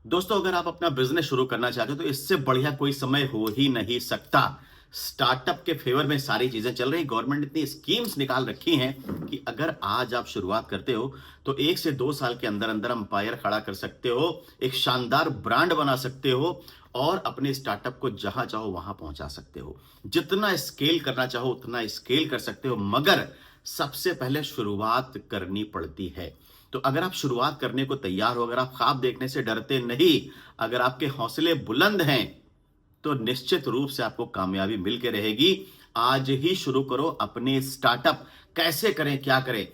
दोस्तों, अगर आप अपना बिजनेस शुरू करना चाहते हो तो इससे बढ़िया कोई समय हो ही नहीं सकता। स्टार्टअप के फेवर में सारी चीजें चल रही। गवर्नमेंट ने इतनी स्कीम्स निकाल रखी हैं कि अगर आज आप शुरुआत करते हो तो 1 से 2 साल के अंदर अंदर अंपायर खड़ा कर सकते हो, एक शानदार ब्रांड बना सकते हो और अपने स्टार्टअप को जहां चाहो वहां पहुंचा सकते हो। जितना स्केल करना चाहो उतना स्केल कर सकते हो, मगर सबसे पहले शुरुआत करनी पड़ती है। तो अगर आप शुरुआत करने को तैयार हो, अगर आप ख्वाब देखने से डरते नहीं, अगर आपके हौसले बुलंद हैं, तो निश्चित रूप से आपको कामयाबी मिल के रहेगी। आज ही शुरू करो अपने स्टार्टअप। कैसे करें, क्या करें?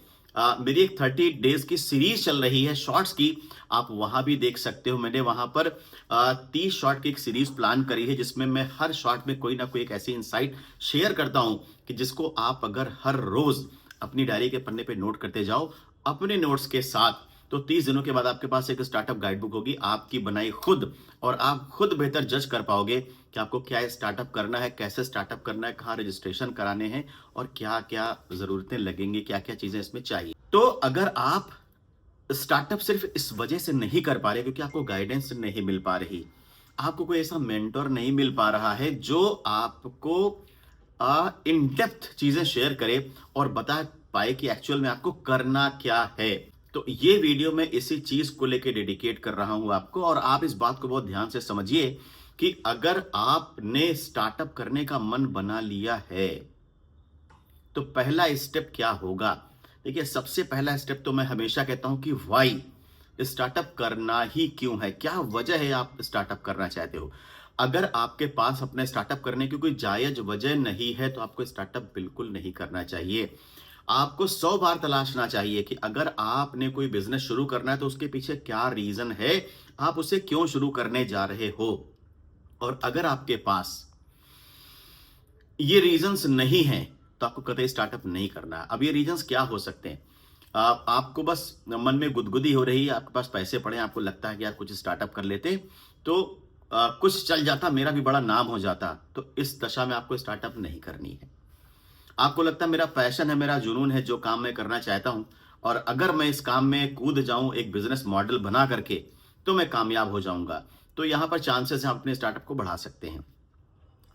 मेरी एक 30 डेज की सीरीज चल रही है शॉर्ट्स की, आप वहां भी देख सकते हो। मैंने वहां पर 30 शॉर्ट की एक सीरीज प्लान करी है, जिसमें मैं हर शॉर्ट में कोई ना कोई एक ऐसी इंसाइट शेयर करता हूं कि जिसको आप अगर हर रोज अपनी डायरी के पन्ने पे नोट करते जाओ अपने नोट्स के साथ, तो 30 दिनों के बाद आपके पास एक स्टार्टअप गाइडबुक होगी, आपकी बनाई खुद। और आप खुद बेहतर जज कर पाओगे कि आपको क्या स्टार्टअप करना है, कैसे स्टार्टअप करना है, कहाँ रजिस्ट्रेशन कराने हैं और क्या क्या जरूरतें लगेंगी, क्या क्या चीजें इसमें चाहिए। तो अगर आप स्टार्टअप सिर्फ इस वजह से नहीं कर पा रहे क्योंकि आपको गाइडेंस नहीं मिल पा रही, आपको कोई ऐसा मेंटोर नहीं मिल पा रहा है जो आपको इन डेप्थ चीजें शेयर करे और बता पाए कि एक्चुअल में आपको करना क्या है, तो ये वीडियो मैं इसी चीज को लेके डेडिकेट कर रहा हूं आपको। और आप इस बात को बहुत ध्यान से समझिए कि अगर आपने स्टार्टअप करने का मन बना लिया है तो पहला स्टेप क्या होगा। देखिए, सबसे पहला स्टेप तो मैं हमेशा कहता हूं कि वाई, स्टार्टअप करना ही क्यों है, क्या वजह है आप स्टार्टअप करना चाहते हो। अगर आपके पास अपने स्टार्टअप करने की कोई जायज वजह नहीं है तो आपको स्टार्टअप बिल्कुल नहीं करना चाहिए। आपको 100 बार तलाशना चाहिए कि अगर आपने कोई बिजनेस शुरू करना है तो उसके पीछे क्या रीजन है, आप उसे क्यों शुरू करने जा रहे हो। और अगर आपके पास ये रीजंस नहीं हैं तो आपको कतई स्टार्टअप नहीं करना है। अब ये रीजंस क्या हो सकते हैं? आपको बस मन में गुदगुदी हो रही है, आपके पास पैसे पड़े हैं, आपको लगता है कि यार कुछ स्टार्टअप कर लेते तो कुछ चल जाता, मेरा भी बड़ा नाम हो जाता। तो इस दशा में आपको स्टार्टअप नहीं करनी है। आपको लगता है मेरा पैशन है, मेरा जुनून है, जो काम मैं करना चाहता हूं, और अगर मैं इस काम में कूद जाऊं एक बिजनेस मॉडल बना करके तो मैं कामयाब हो जाऊंगा, तो यहां पर चांसेस हैं आप अपने स्टार्टअप को बढ़ा सकते हैं।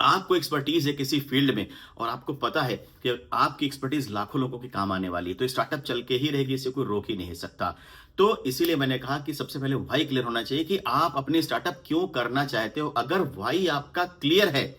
आपको एक्सपर्टीज है किसी फील्ड में और आपको पता है कि आपकी एक्सपर्टीज लाखों लोगों के काम आने वाली है, तो स्टार्टअप चल के ही रहेगी, इसे कोई रोक ही नहीं सकता। तो इसीलिए मैंने कहा कि सबसे पहले वाई क्लियर होना चाहिए कि आप अपनी स्टार्टअप क्यों करना चाहते हो। अगर वाई आपका क्लियर है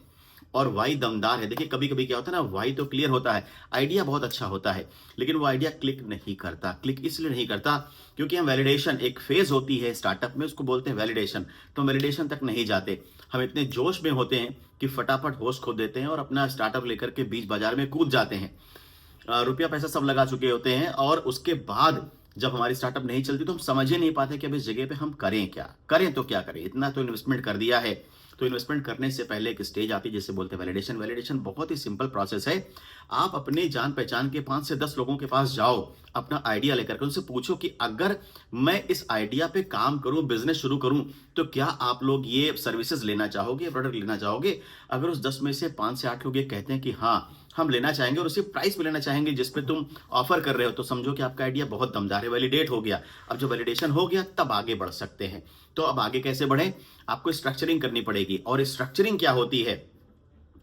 और वाई दमदार है, देखिए कभी कभी क्या होता है ना, वाई तो क्लियर होता है, आइडिया बहुत अच्छा होता है, लेकिन वो आइडिया क्लिक नहीं करता। क्लिक इसलिए नहीं करता क्योंकि हम वैलिडेशन, एक फेज होती है स्टार्टअप में, उसको बोलते हैं वैलिडेशन, तो वैलिडेशन तक नहीं जाते। हम इतने जोश में होते हैं कि फटाफट होश खो देते हैं और अपना स्टार्टअप लेकर के बीच बाजार में कूद जाते हैं। रुपया पैसा सब लगा चुके होते हैं और उसके बाद जब हमारी स्टार्टअप नहीं चलती तो हम समझ ही नहीं पाते कि अब इस जगह पे हम करें क्या, करें तो क्या करें, इतना तो इन्वेस्टमेंट कर दिया है। तो इन्वेस्टमेंट करने से पहले एक स्टेज आती है जिसे बोलते हैं वैलिडेशन। वैलिडेशन बहुत ही सिंपल प्रोसेस है। आप अपने जान पहचान के 5 से 10 लोगों के पास जाओ, अपना आइडिया लेकर के उनसे पूछो कि अगर मैं इस आइडिया पे काम करूं, बिजनेस शुरू करूं, तो क्या आप लोग ये सर्विसेज लेना चाहोगे, प्रोडक्ट लेना चाहोगे। अगर उस 10 में से 5 से 8 लोग ये कहते हैं कि हाँ हम लेना चाहेंगे और उसी प्राइस में लेना चाहेंगे जिस पे तुम ऑफर कर रहे हो, तो समझो कि आपका आइडिया बहुत दमदार है, वैलिडेट हो गया। अब जब वैलिडेशन हो गया तब आगे बढ़ सकते हैं। तो अब आगे कैसे बढ़े, आपको स्ट्रक्चरिंग करनी पड़ेगी। और स्ट्रक्चरिंग क्या होती है,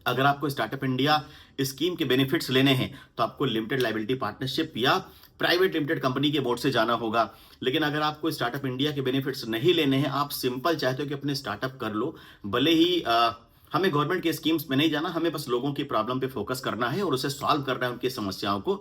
अगर आपको स्टार्टअप इंडिया स्कीम के बेनिफिट्स लेने हैं तो आपको लिमिटेड लाइबिलिटी पार्टनरशिप या प्राइवेट लिमिटेड कंपनी के बोर्ड से जाना होगा। लेकिन अगर आपको स्टार्टअप इंडिया के बेनिफिट्स नहीं लेने हैं, आप सिंपल चाहते हो कि अपने स्टार्टअप कर लो, भले ही हमें गवर्नमेंट के स्कीम्स में नहीं जाना, हमें बस लोगों की प्रॉब्लम पे फोकस करना है और उसे सॉल्व करना है, उनकी समस्याओं को,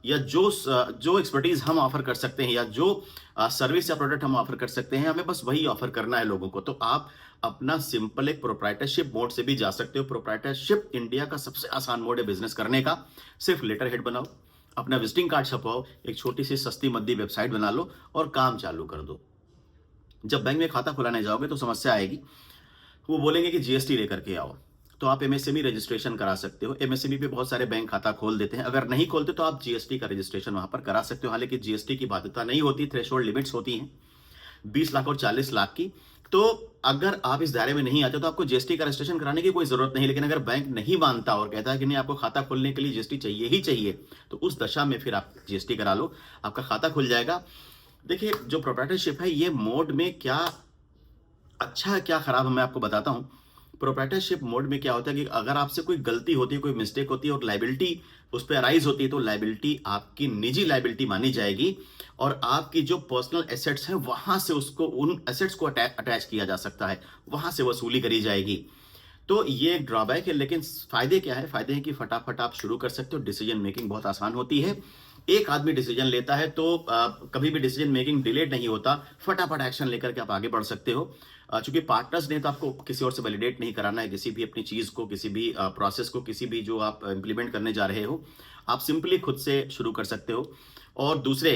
या जो एक्सपर्टीज हम ऑफर कर सकते हैं या जो सर्विस या प्रोडक्ट हम ऑफर कर सकते हैं, हमें बस वही ऑफर करना है लोगों को। तो आप अपना सिंपल एक प्रोप्राइटरशिप मोड से भी जा सकते हो। प्रोप्राइटरशिप इंडिया का सबसे आसान मोड है बिजनेस करने का। सिर्फ लेटर हेड बनाओ, अपना विजिटिंग कार्ड छपवाओ, एक छोटी सी सस्ती मद्दी वेबसाइट बना लो और काम चालू कर दो। जब बैंक में खाता खुलाने जाओगे तो समस्या आएगी, वो बोलेंगे कि जीएसटी लेकर के आओ, तो आप एमएसएमई रजिस्ट्रेशन करा सकते हो। एमएसएमई पे बहुत सारे बैंक खाता खोल देते हैं, अगर नहीं खोलते तो आप जीएसटी का रजिस्ट्रेशन वहां पर करा सकते हो। हालांकि जीएसटी की बाध्यता नहीं होती, थ्रेशोल्ड लिमिट्स होती हैं 20 लाख और 40 लाख की। तो अगर आप इस दायरे में नहीं आते तो आपको जीएसटी का रजिस्ट्रेशन कराने की कोई जरूरत नहीं। लेकिन अगर बैंक नहीं मानता और कहता है कि नहीं आपको खाता खोलने के लिए जीएसटी चाहिए ही चाहिए, तो उस दशा में फिर आप जीएसटी करा लो, आपका खाता खुल जाएगा। देखिए, जो प्रोप्राइटरशिप है ये मोड में क्या अच्छा है क्या खराब है मैं आपको बताता हूँ। प्रोप्राइटरशिप मोड में क्या होता है कि अगर आपसे कोई गलती होती है, कोई मिस्टेक होती है और लायबिलिटी उस पे अराइज होती है, तो लायबिलिटी आपकी निजी लायबिलिटी मानी जाएगी और आपकी जो पर्सनल एसेट्स हैं वहां से उसको उन एसेट्स को अटैच किया जा सकता है, वहां से वसूली करी जाएगी। तो ये एक ड्रॉबैक है, लेकिन फायदे क्या है? फायदे हैं कि फटाफट आप शुरू कर सकते हो, डिसीजन मेकिंग बहुत आसान होती है। एक आदमी डिसीजन लेता है तो कभी भी डिसीजन मेकिंग डिलेड नहीं होता, फटाफट एक्शन लेकर के आप आगे बढ़ सकते हो। चूंकि पार्टनर्स ने तो आपको किसी और से वैलिडेट नहीं कराना है, किसी भी अपनी चीज को, किसी भी प्रोसेस को, किसी भी जो आप इंप्लीमेंट करने जा रहे हो, आप सिंपली खुद से शुरू कर सकते हो। और दूसरे,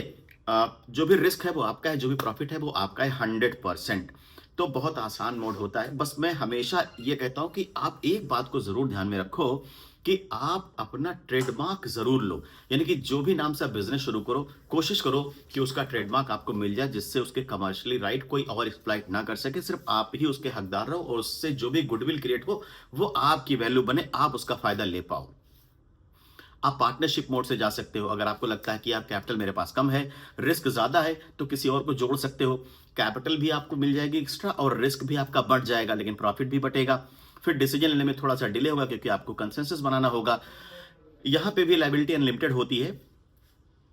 जो भी रिस्क है वो आपका है, जो भी प्रॉफिट है वो आपका है 100%। तो बहुत आसान मोड होता है। बस मैं हमेशा ये कहता हूं कि आप एक बात को जरूर ध्यान में रखो कि आप अपना ट्रेडमार्क जरूर लो। यानी कि जो भी नाम से आप बिजनेस शुरू करो, कोशिश करो कि उसका ट्रेडमार्क आपको मिल जाए, जिससे उसके कमर्शियली राइट कोई और एक्सप्लॉइट ना कर सके, सिर्फ आप ही उसके हकदार रहो और उससे जो भी गुडविल क्रिएट हो वो आपकी वैल्यू बने, आप उसका फायदा ले पाओ। आप पार्टनरशिप मोड से जा सकते हो। अगर आपको लगता है कि यार कैपिटल मेरे पास कम है, रिस्क ज्यादा है, तो किसी और को जोड़ सकते हो। कैपिटल भी आपको मिल जाएगी एक्स्ट्रा और रिस्क भी आपका बढ़ जाएगा, लेकिन प्रॉफिट भी बढ़ेगा। फिर डिसीजन लेने में थोड़ा सा डिले होगा क्योंकि आपको कंसेंसस बनाना होगा। यहां पे भी लायबिलिटी अनलिमिटेड होती है,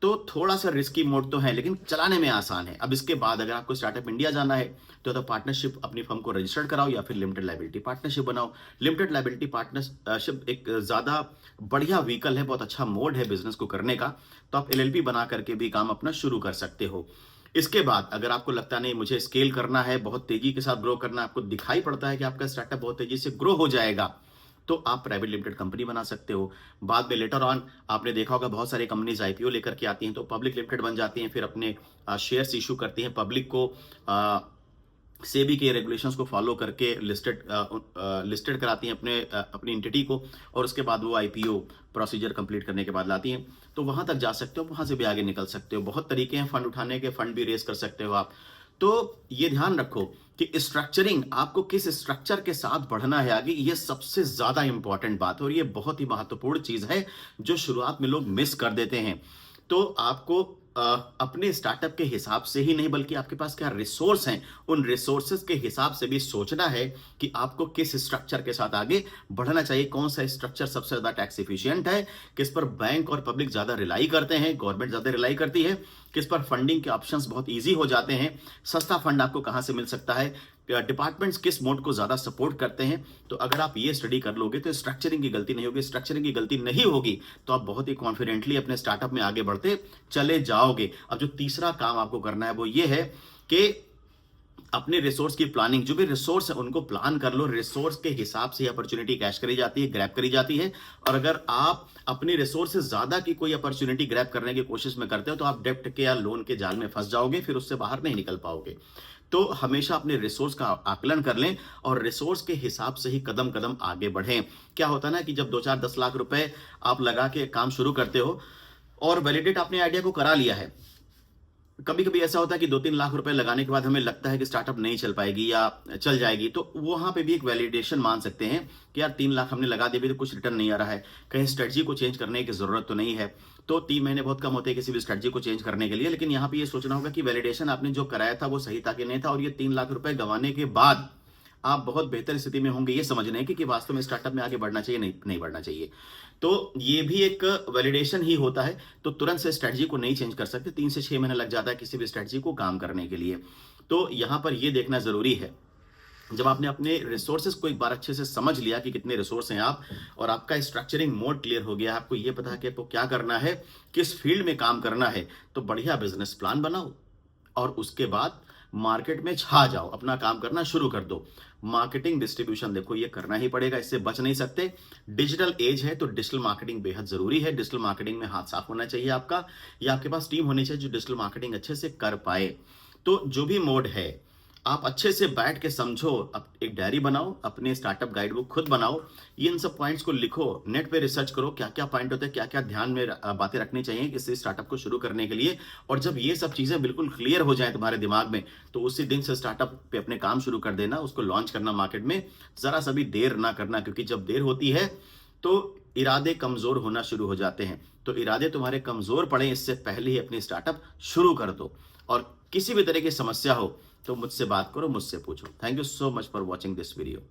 तो थोड़ा सा रिस्की मोड तो है, लेकिन चलाने में आसान है। अब इसके बाद अगर आपको स्टार्टअप इंडिया जाना है तो पार्टनरशिप अपनी फर्म को रजिस्टर्ड कराओ या फिर लिमिटेड लायबिलिटी पार्टनरशिप बनाओ। लिमिटेड लायबिलिटी पार्टनरशिप एक ज्यादा बढ़िया व्हीकल है, बहुत अच्छा मोड है बिजनेस को करने का। तो आप एलएलपी बना करके भी काम अपना शुरू कर सकते हो। इसके बाद अगर आपको लगता नहीं मुझे स्केल करना है, बहुत तेजी के साथ ग्रो करना है, आपको दिखाई पड़ता है कि आपका स्टार्टअप बहुत तेजी से ग्रो हो जाएगा, तो आप प्राइवेट लिमिटेड कंपनी बना सकते हो। बाद में लेटर ऑन आपने देखा होगा बहुत सारी कंपनीज आईपीओ लेकर के आती हैं, तो पब्लिक लिमिटेड बन जाती हैं, फिर अपने शेयर्स इशू करती हैं पब्लिक को, सेबी के रेगुलेशंस को फॉलो करके लिस्टेड कराती हैं अपनी एंटिटी को, और उसके बाद वो आईपीओ प्रोसीजर कंप्लीट करने के बाद लाती हैं। तो वहां तक जा सकते हो, वहां से भी आगे निकल सकते हो। बहुत तरीके हैं फंड उठाने के, फंड भी रेज कर सकते हो आप। तो ये ध्यान रखो कि स्ट्रक्चरिंग, आपको किस स्ट्रक्चर के साथ बढ़ना है आगे, ये सबसे ज्यादा इंपॉर्टेंट बात है और ये बहुत ही महत्वपूर्ण चीज है जो शुरुआत में लोग मिस कर देते हैं। तो आपको अपने स्टार्टअप के हिसाब से ही नहीं, बल्कि आपके पास क्या रिसोर्स हैं, उन रिसोर्सेज के हिसाब से भी सोचना है कि आपको किस स्ट्रक्चर के साथ आगे बढ़ना चाहिए। कौन सा स्ट्रक्चर सबसे ज्यादा टैक्स इफिशिएंट है, किस पर बैंक और पब्लिक ज्यादा रिलाई करते हैं, गवर्नमेंट ज्यादा रिलाई करती है, किस पर फंडिंग के ऑप्शंस बहुत इजी हो जाते हैं, सस्ता फंड आपको कहां से मिल सकता है, डिपार्टमेंट्स किस मोड को ज्यादा सपोर्ट करते हैं। तो अगर आप ये स्टडी कर लोगे तो स्ट्रक्चरिंग की गलती नहीं होगी। स्ट्रक्चरिंग की गलती नहीं होगी तो आप बहुत ही कॉन्फिडेंटली अपने स्टार्टअप में आगे बढ़ते चले जाओगे। अब जो तीसरा काम आपको करना है वो ये है कि अपने रिसोर्स की प्लानिंग, जो भी रिसोर्स है उनको प्लान कर लो। रिसोर्स के हिसाब से अपॉर्चुनिटी कैश करी जाती है, ग्रैब करी जाती है। और अगर आप अपनी रिसोर्स से ज्यादा की कोई अपॉर्चुनिटी ग्रैब करने की कोशिश में करते हो तो आप डेप्ट के या लोन के जाल में फंस जाओगे, फिर उससे बाहर नहीं निकल पाओगे। तो हमेशा अपने रिसोर्स का आकलन कर लें और रिसोर्स के हिसाब से ही कदम कदम आगे बढ़ें। क्या होता है ना कि जब 2-4-10 लाख रुपए आप लगा के काम शुरू करते हो और वैलिडेट आपने आइडिया को करा लिया है, कभी कभी ऐसा होता है कि 2-3 लाख रुपए लगाने के बाद हमें लगता है कि स्टार्टअप नहीं चल पाएगी या चल जाएगी, तो वहां पे भी एक वैलिडेशन मान सकते हैं कि यार 3 लाख हमने लगा दिए, तो कुछ रिटर्न नहीं आ रहा है, कहीं स्ट्रेटजी को चेंज करने की जरूरत तो नहीं है। तो 3 महीने बहुत कम होते हैं किसी भी स्ट्रेटजी को चेंज करने के लिए, लेकिन यहाँ पे ये सोचना होगा कि वैलिडेशन आपने जो कराया था वो सही था कि नहीं था, और ये 3 लाख रुपए गंवाने के बाद आप बहुत बेहतर स्थिति में होंगे ये समझने की कि वास्तव में स्टार्टअप में आगे बढ़ना चाहिए नहीं बढ़ना चाहिए। तो ये भी एक वैलिडेशन ही होता है। तो तुरंत से स्ट्रेटजी को नहीं चेंज कर सकते, 3 से 6 महीने लग जाता है किसी भी स्ट्रेटजी को काम करने के लिए। तो यहां पर ये देखना जरूरी है, जब आपने अपने रिसोर्सेज को एक बार अच्छे से समझ लिया कि कितने रिसोर्स हैं आप, और आपका स्ट्रक्चरिंग मोड क्लियर हो गया, आपको ये पता है कि आपको क्या करना है, किस फील्ड में काम करना है, तो बढ़िया बिजनेस प्लान बनाओ और उसके बाद मार्केट में छा जाओ, अपना काम करना शुरू कर दो। मार्केटिंग डिस्ट्रीब्यूशन देखो ये करना ही पड़ेगा, इससे बच नहीं सकते। डिजिटल एज है तो डिजिटल मार्केटिंग बेहद जरूरी है। डिजिटल मार्केटिंग में हाथ साफ होना चाहिए आपका, या आपके पास टीम होनी चाहिए जो डिजिटल मार्केटिंग अच्छे से कर पाए। तो जो भी मोड है आप अच्छे से बैठ के समझो, एक डायरी बनाओ, अपने स्टार्टअप गाइड बुक खुद बनाओ, इन सब पॉइंट्स को लिखो, नेट पे रिसर्च करो क्या क्या पॉइंट होते हैं, क्या क्या ध्यान में बातें रखनी चाहिए किसी स्टार्टअप को शुरू करने के लिए। और जब ये सब चीजें बिल्कुल क्लियर हो जाए तुम्हारे दिमाग में, तो उसी दिन से स्टार्टअप पे अपने काम शुरू कर देना, उसको लॉन्च करना मार्केट में। जरा सा भी देर ना करना, क्योंकि जब देर होती है तो इरादे कमजोर होना शुरू हो जाते हैं। तो इरादे तुम्हारे कमजोर पड़े इससे पहले ही अपनी स्टार्टअप शुरू कर दो। और किसी भी तरह की समस्या हो तो मुझसे बात करो, मुझसे पूछो। Thank you so much for watching this video.